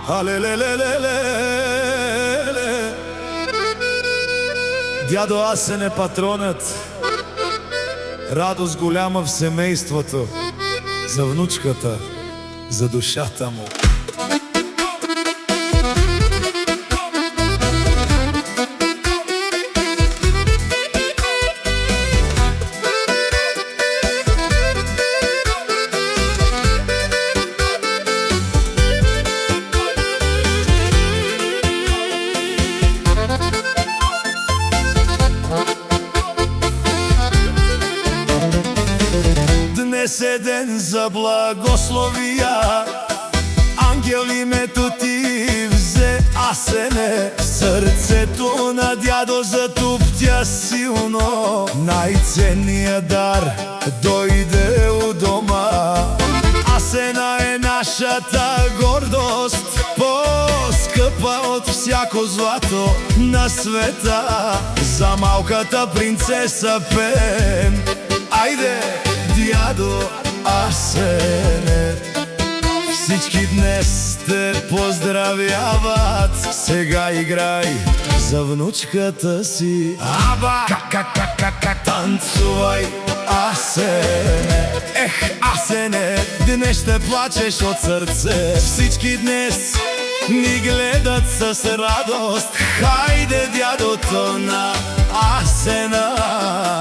алелелелеле. Дядо Асене патронът, радост голяма в семейството, за внучката, за душата му. Днес е ден за благословия, ангел името ти взе, Асене. Сърцето на дядо затуптя силно, най-ценният дар дойде у дома. Асена е нашата гордост, по-скъпа от всяко злато на света. За малката принцеса пеем, айде, дядо Асене. Всички днес те поздравяват, сега играй за внучката си. Аба, как танцувай, Асене. Ех, Асене, днес ще плачеш от сърце. Всички днес ни гледат с радост. Хайде, дядото на Асена,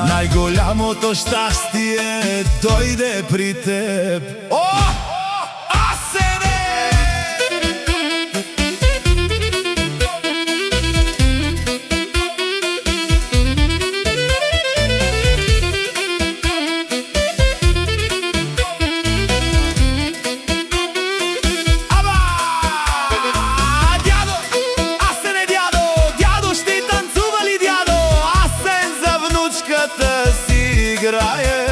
най-голямото щастие дойде при теб. О, Асене! Аба! Дядо! Асене, дядо! Дядо, ще танцува ли, дядо? Асен за внучката си играе.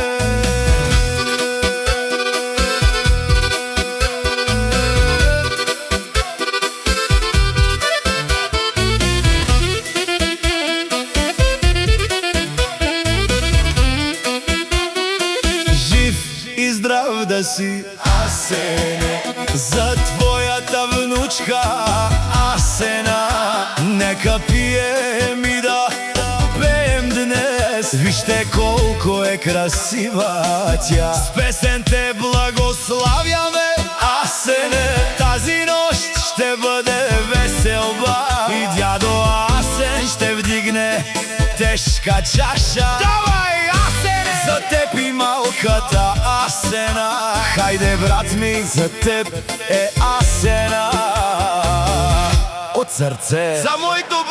И здрав да си, Асене, за твоята внучка Асена. Нека пием и да пеем днес. Вижте колко е красива тя. С песен те благославяме, Асене. Тази нощ ще бъде веселба и дядо Асен ще вдигне тежка чаша. Давай, Асене! За теб и малката Асена. Хайде, брат ми, за теб е Асена. От сърце за моето